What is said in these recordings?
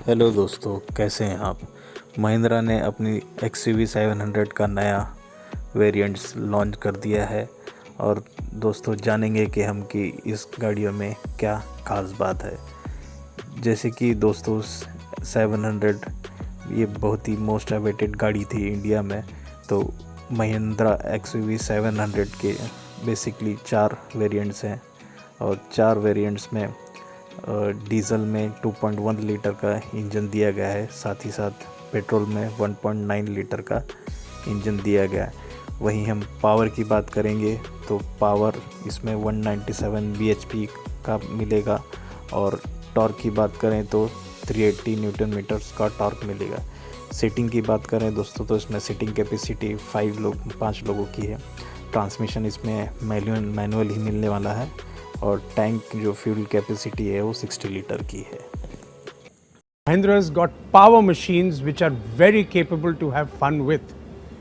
Hello दोस्तों, कैसे हैं आप। महिंद्रा ने अपनी XUV 700 का नया वेरिएंट्स लॉन्च कर दिया है और दोस्तों जानेंगे कि हम कि इस गाड़ियों में क्या ख़ास बात है। जैसे कि दोस्तों 700 ये बहुत ही मोस्ट अवेटेड गाड़ी थी इंडिया में। तो महिंद्रा XUV 700 के बेसिकली 4 वेरिएंट्स हैं और 4 वेरिएंट्स में डीजल में 2.1 लीटर का इंजन दिया गया है, साथ ही साथ पेट्रोल में 1.9 लीटर का इंजन दिया गया है। वहीं हम पावर की बात करेंगे तो पावर इसमें 197 bhp का मिलेगा और टॉर्क की बात करें तो 380 न्यूटन मीटर्स का टॉर्क मिलेगा। सीटिंग की बात करें दोस्तों तो इसमें सीटिंग कैपेसिटी 5 लोगों की है। ट्रांसमिशन इसमें मैनुअल ही मिलने वाला है और टैंक जो फ्यूल कैपेसिटी है वो 60 लीटर की है। Mahindra's got power machines which are very capable to have fun with,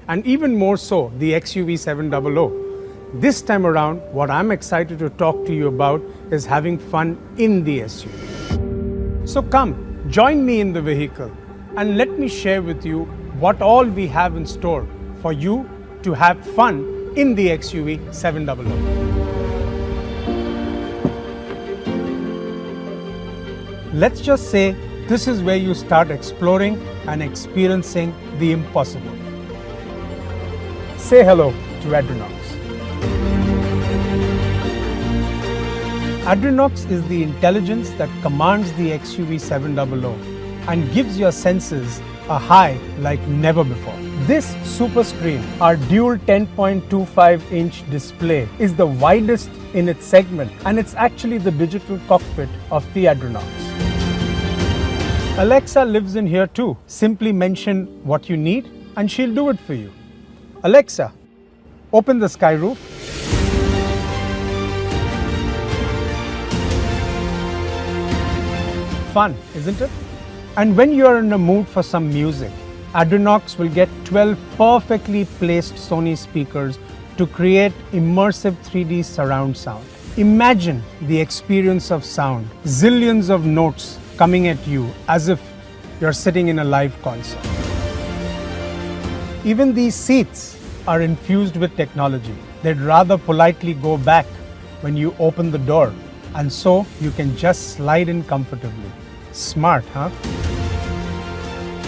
and even more so the XUV 700. This time around, what I'm excited to talk to you about is having fun in the SUV. So come, join me in the vehicle and let me share with you what all we have in store for you to have fun in the XUV 700. Let's just say this is where you start exploring and experiencing the impossible. Say hello to Adrenox. Adrenox is the intelligence that commands the XUV 700 and gives your senses a high like never before. This super screen, our dual 10.25-inch display, is the widest in its segment, and it's actually the digital cockpit of the Adrenox. Alexa lives in here too. Simply mention what you need and she'll do it for you. Alexa, open the sky roof. Fun, isn't it? And when you're in the mood for some music, Adrenox will get 12 perfectly placed Sony speakers to create immersive 3D surround sound. Imagine the experience of sound, zillions of notes coming at you as if you're sitting in a live concert. Even these seats are infused with technology. They'd rather politely go back when you open the door, and so you can just slide in comfortably. Smart, huh?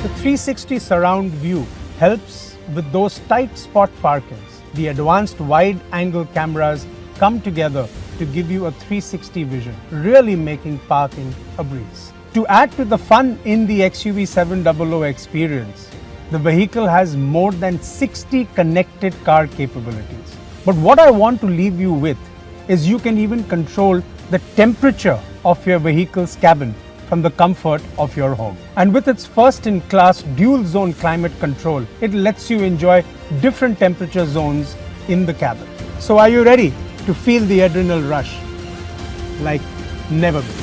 The 360 surround view helps with those tight spot parkings. The advanced wide-angle cameras come together to give you a 360 vision, really making parking a breeze. To add to the fun in the XUV 700 experience, the vehicle has more than 60 connected car capabilities. But what I want to leave you with is you can even control the temperature of your vehicle's cabin from the comfort of your home. And with its first-in-class dual-zone climate control, it lets you enjoy different temperature zones in the cabin. So are you ready to feel the adrenal rush like never before?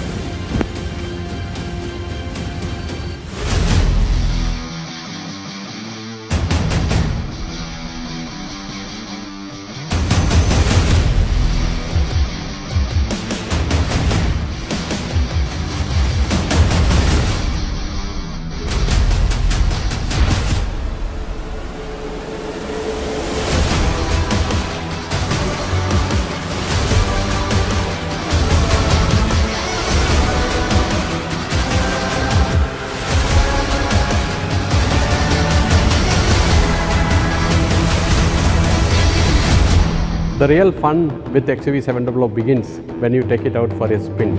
The real fun with XUV 700 begins when you take it out for a spin.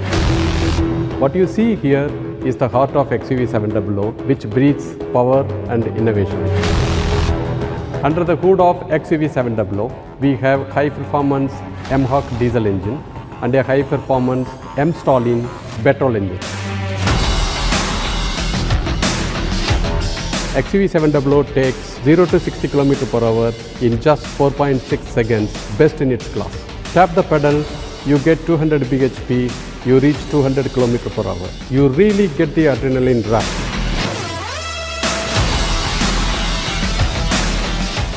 What you see here is the heart of XUV 700, which breathes power and innovation. Under the hood of XUV 700, we have high-performance M-Hawk diesel engine and a high-performance M-Stallion petrol engine. XUV 700 takes 0 to 60 km per hour in just 4.6 seconds, best in its class. Tap the pedal, you get 200 bhp, you reach 200 km per hour. You really get the adrenaline rush.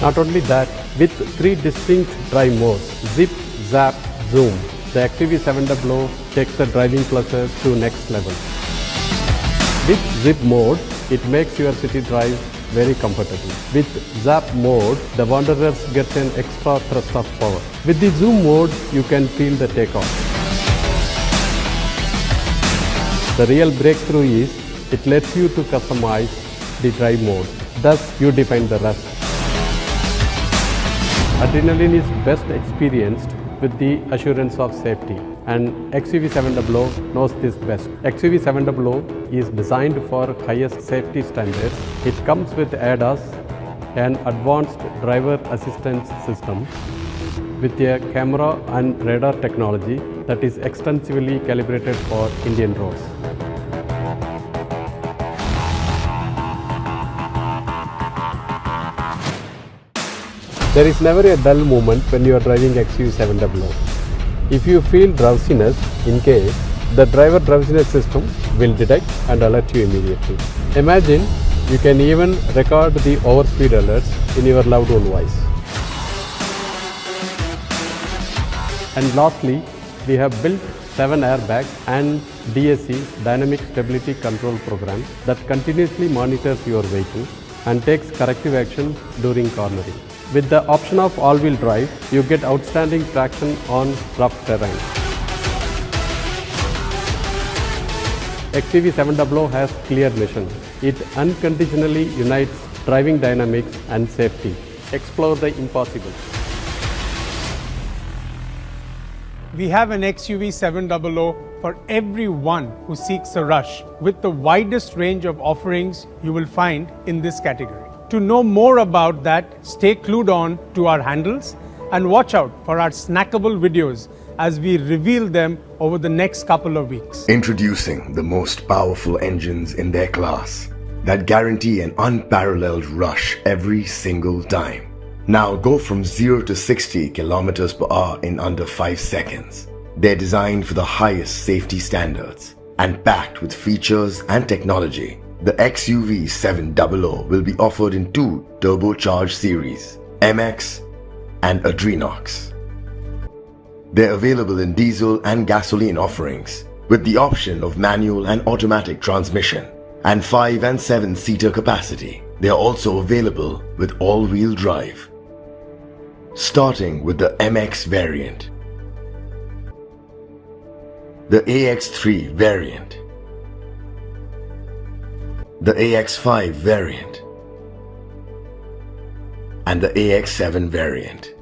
Not only that, with 3 distinct drive modes, zip, zap, zoom, the XUV 700 takes the driving pleasure to next level. With zip mode, it makes your city drive very comfortable. With zap mode, the wanderers get an extra thrust of power. With the zoom mode, you can feel the takeoff. The real breakthrough is it lets you to customize the drive mode. Thus, you define the rush. Adrenaline is best experienced with the assurance of safety, and XUV700 knows this best. XUV700 is designed for highest safety standards. It comes with ADAS, an advanced driver assistance system, with a camera and radar technology that is extensively calibrated for Indian roads. There is never a dull moment when you are driving XUV700. If you feel drowsiness in case, the driver drowsiness system will detect and alert you immediately. Imagine you can even record the overspeed alerts in your loved one voice. And lastly, we have built 7 airbags and DSC Dynamic Stability Control program that continuously monitors your vehicle and takes corrective action during cornering. With the option of all-wheel drive, you get outstanding traction on rough terrain. XUV700 has clear mission. It unconditionally unites driving dynamics and safety. Explore the impossible. We have an XUV700 for everyone who seeks a rush, with the widest range of offerings you will find in this category. To know more about that, stay glued on to our handles and watch out for our snackable videos as we reveal them over the next couple of weeks. Introducing the most powerful engines in their class that guarantee an unparalleled rush every single time. Now go from 0 to 60 kilometers per hour in under 5 seconds. They're designed for the highest safety standards and packed with features and technology. The XUV700 will be offered in 2 turbocharged series, MX and Adrenox. They're available in diesel and gasoline offerings with the option of manual and automatic transmission and 5 and 7 seater capacity. They are also available with all-wheel drive. Starting with the MX variant, the AX3 variant, the AX5 variant, and the AX7 variant.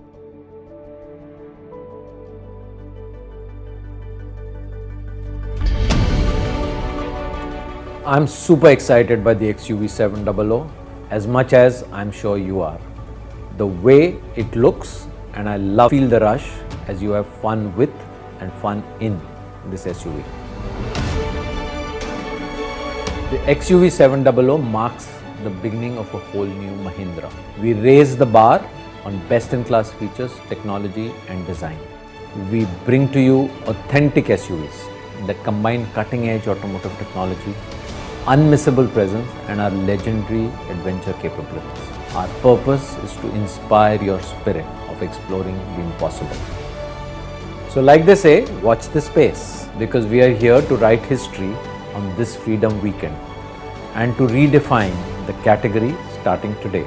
I'm super excited by the XUV700 as much as I'm sure you are. The way it looks, and I feel the rush as you have fun with and fun in this SUV. The XUV700 marks the beginning of a whole new Mahindra. We raise the bar on best-in-class features, technology and design. We bring to you authentic SUVs that combine cutting-edge automotive technology, unmissable presence and our legendary adventure capabilities. Our purpose is to inspire your spirit of exploring the impossible. So like they say, watch this space, because we are here to write history on this Freedom Weekend and to redefine the category starting today.